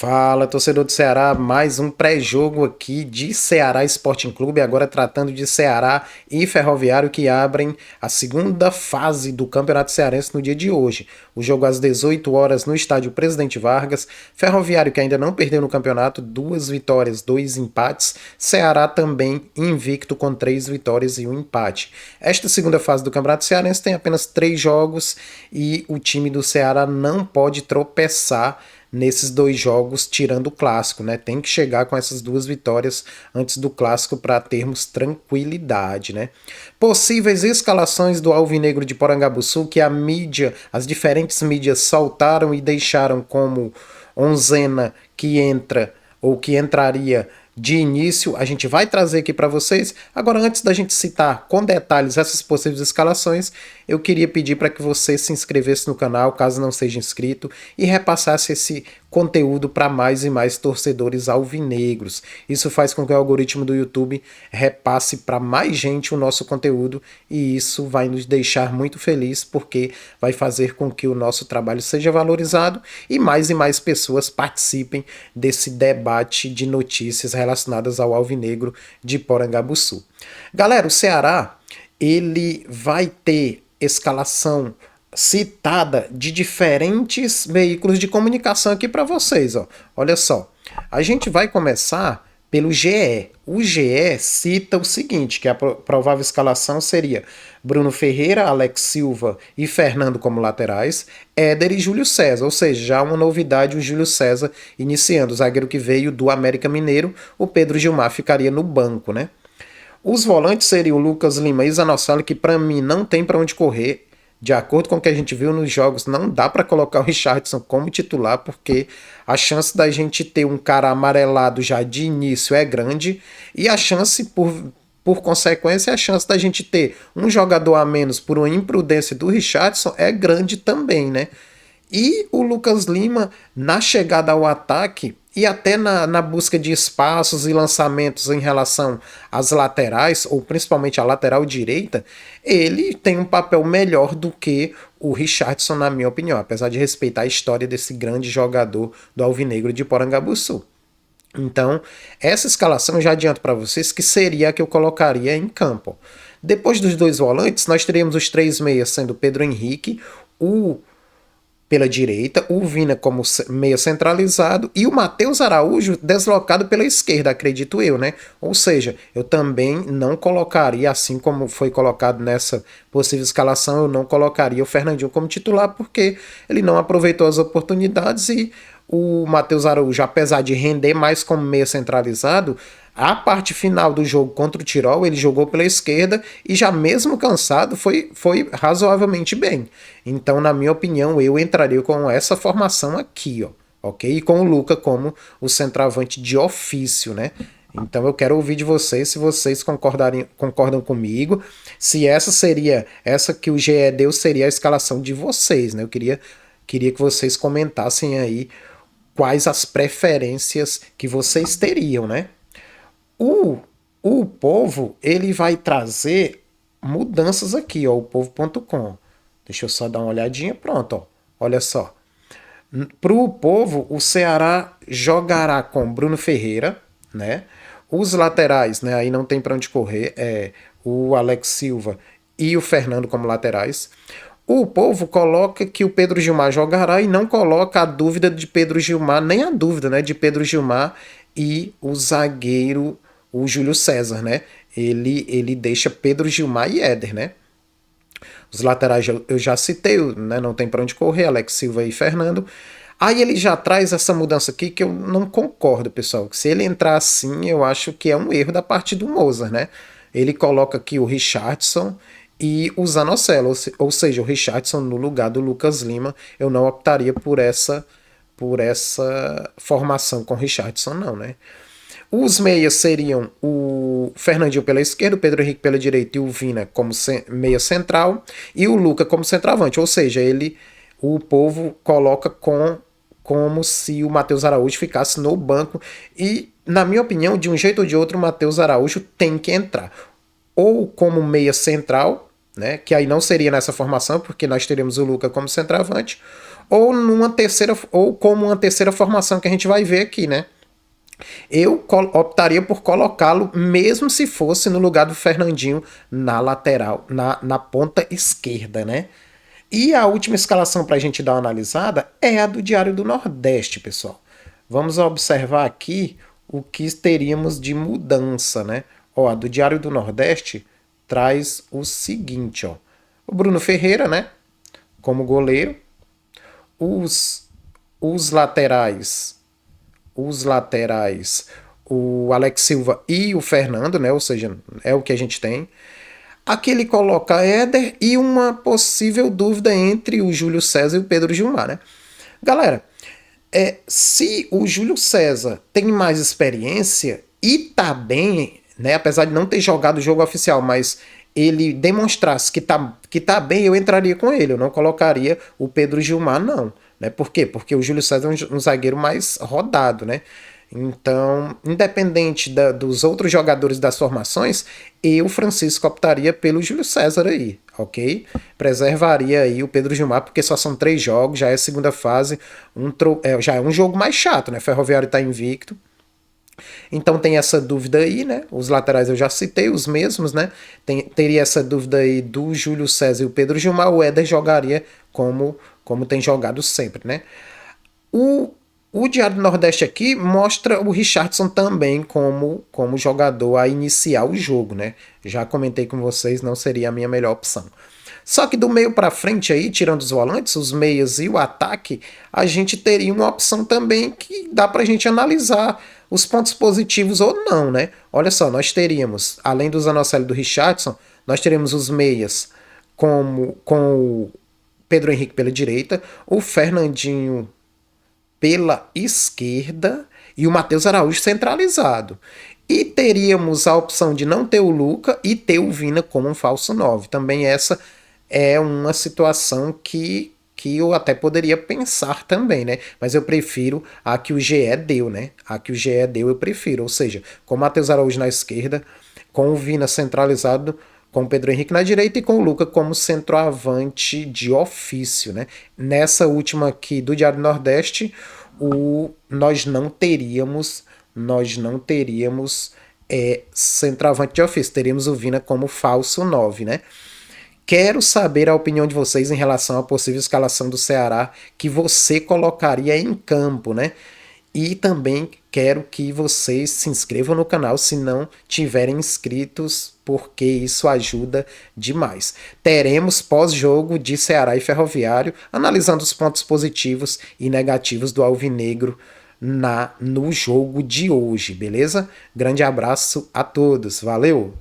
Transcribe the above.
Fala, torcedor do Ceará, mais um pré-jogo aqui de Ceará Sporting Clube, agora tratando de Ceará e Ferroviário que abrem a segunda fase do Campeonato Cearense no dia de hoje. O jogo às 18 horas no estádio Presidente Vargas, Ferroviário que ainda não perdeu no campeonato, 2 vitórias, 2 empates, Ceará também invicto com 3 vitórias e 1 empate. Esta segunda fase do Campeonato Cearense tem apenas 3 jogos e o time do Ceará não pode tropeçar nesses 2 jogos, tirando o clássico, né? Tem que chegar com essas 2 vitórias antes do clássico para termos tranquilidade, né? Possíveis escalações do Alvinegro de Porangabuçu que a mídia, as diferentes mídias saltaram e deixaram como onzena que entra ou que entraria de início, a gente vai trazer aqui para vocês. Agora, antes da gente citar com detalhes essas possíveis escalações, eu queria pedir para que você se inscrevesse no canal, caso não seja inscrito, e repassasse esse conteúdo para mais e mais torcedores alvinegros. Isso faz com que o algoritmo do YouTube repasse para mais gente o nosso conteúdo e isso vai nos deixar muito felizes porque vai fazer com que o nosso trabalho seja valorizado e mais pessoas participem desse debate de notícias relacionadas ao alvinegro de Porangabuçu. Galera, o Ceará ele vai ter escalação citada de diferentes veículos de comunicação aqui para vocês, ó. Olha só, a gente vai começar pelo GE. O GE cita o seguinte, que a provável escalação seria Bruno Ferreira, Alex Silva e Fernando como laterais, Éder e Júlio César, ou seja, já uma novidade, o Júlio César iniciando, o zagueiro que veio do América Mineiro, o Pedro Gilmar ficaria no banco, né? Os volantes seriam Lucas Lima e Zanocelo, que para mim não tem para onde correr. De acordo com o que a gente viu nos jogos, não dá para colocar o Richardson como titular, porque a chance da gente ter um cara amarelado já de início é grande, e a chance, por consequência, a chance da gente ter um jogador a menos por uma imprudência do Richardson é grande também, né? E o Lucas Lima, na chegada ao ataque e até na busca de espaços e lançamentos em relação às laterais, ou principalmente a lateral direita, ele tem um papel melhor do que o Richardson, na minha opinião, apesar de respeitar a história desse grande jogador do Alvinegro de Porangabuçu. Então, essa escalação eu já adianto para vocês que seria a que eu colocaria em campo. Depois dos 2 volantes, nós teríamos os 3 meias, sendo Pedro Henrique, pela direita, o Vina como meia centralizado e o Matheus Araújo deslocado pela esquerda, acredito eu, né? Ou seja, eu também não colocaria, assim como foi colocado nessa possível escalação, eu não colocaria o Fernandinho como titular porque ele não aproveitou as oportunidades e o Matheus Araújo, apesar de render mais como meia centralizado, a parte final do jogo contra o Tirol, ele jogou pela esquerda e já mesmo cansado foi razoavelmente bem. Então, na minha opinião, eu entraria com essa formação aqui, ó, ok? E com o Luca como o centroavante de ofício, né? Então eu quero ouvir de vocês se vocês concordam comigo, se essa que o GE deu seria a escalação de vocês, né? Eu queria que vocês comentassem aí quais as preferências que vocês teriam, né? O povo, ele vai trazer mudanças aqui, ó, o povo.com. Deixa eu só dar uma olhadinha, pronto, ó. Olha só. Para o povo, o Ceará jogará com Bruno Ferreira, né? Os laterais, né? Aí não tem para onde correr, o Alex Silva e o Fernando como laterais. O povo coloca que o Pedro Gilmar jogará e não coloca a dúvida de Pedro Gilmar, nem a dúvida, né, de Pedro Gilmar e o zagueiro, o Júlio César, né? Ele deixa Pedro Gilmar e Éder, né? Os laterais eu já citei, né? Não tem para onde correr, Alex Silva e Fernando. Aí ele já traz essa mudança aqui que eu não concordo, pessoal. Se ele entrar assim, eu acho que é um erro da parte do Mozart, né? Ele coloca aqui o Richardson e o Zanocelo, ou seja, o Richardson no lugar do Lucas Lima. Eu não optaria por essa formação com o Richardson, não, né? Os meias seriam o Fernandinho pela esquerda, o Pedro Henrique pela direita e o Vina como meia central e o Luca como centroavante, ou seja, o povo coloca como se o Matheus Araújo ficasse no banco e, na minha opinião, de um jeito ou de outro, o Matheus Araújo tem que entrar ou como meia central, né, que aí não seria nessa formação, porque nós teríamos o Luca como centroavante, ou numa terceira, ou como uma terceira formação que a gente vai ver aqui, né? Eu optaria por colocá-lo, mesmo se fosse no lugar do Fernandinho na lateral, na ponta esquerda, né? E a última escalação para a gente dar uma analisada é a do Diário do Nordeste, pessoal. Vamos observar aqui o que teríamos de mudança, né? Ó, a do Diário do Nordeste traz o seguinte, ó. O Bruno Ferreira, né? Como goleiro. Os, os laterais o Alex Silva e o Fernando, né? Ou seja, é o que a gente tem. Aqui ele coloca Éder e uma possível dúvida entre o Júlio César e o Pedro Gilmar, né? Galera, se o Júlio César tem mais experiência e tá bem, né? Apesar de não ter jogado o jogo oficial, mas ele demonstrasse que tá bem, eu entraria com ele. Eu não colocaria o Pedro Gilmar, não. Né? Por quê? Porque o Júlio César é um zagueiro mais rodado, né? Então, independente dos outros jogadores das formações, eu, Francisco, optaria pelo Júlio César aí, ok? Preservaria aí o Pedro Gilmar, porque só são 3 jogos, já é segunda fase, já é um jogo mais chato, né? Ferroviário tá invicto. Então tem essa dúvida aí, né? Os laterais eu já citei, os mesmos, né? Teria essa dúvida aí do Júlio César e o Pedro Gilmar, o Éder jogaria como tem jogado sempre, né? O Diário do Nordeste aqui mostra o Richarlison também como jogador a iniciar o jogo, né? Já comentei com vocês, não seria a minha melhor opção. Só que do meio para frente aí, tirando os volantes, os meias e o ataque, a gente teria uma opção também que dá pra gente analisar os pontos positivos ou não, né? Olha só, nós teríamos, além do Zanocelo e do Richarlison, nós teríamos os meias com o Pedro Henrique pela direita, o Fernandinho pela esquerda e o Matheus Araújo centralizado. E teríamos a opção de não ter o Luca e ter o Vina como um falso 9. Também essa é uma situação que eu até poderia pensar também, né? Mas eu prefiro a que o GE deu, né? A que o GE deu eu prefiro. Ou seja, com o Matheus Araújo na esquerda, com o Vina centralizado, com o Pedro Henrique na direita e com o Luca como centroavante de ofício, né? Nessa última aqui do Diário do Nordeste, nós não teríamos centroavante de ofício, teríamos o Vina como falso 9, né? Quero saber a opinião de vocês em relação à possível escalação do Ceará que você colocaria em campo, né? E também quero que vocês se inscrevam no canal se não tiverem inscritos, porque isso ajuda demais. Teremos pós-jogo de Ceará e Ferroviário, analisando os pontos positivos e negativos do Alvinegro no jogo de hoje, beleza? Grande abraço a todos, valeu!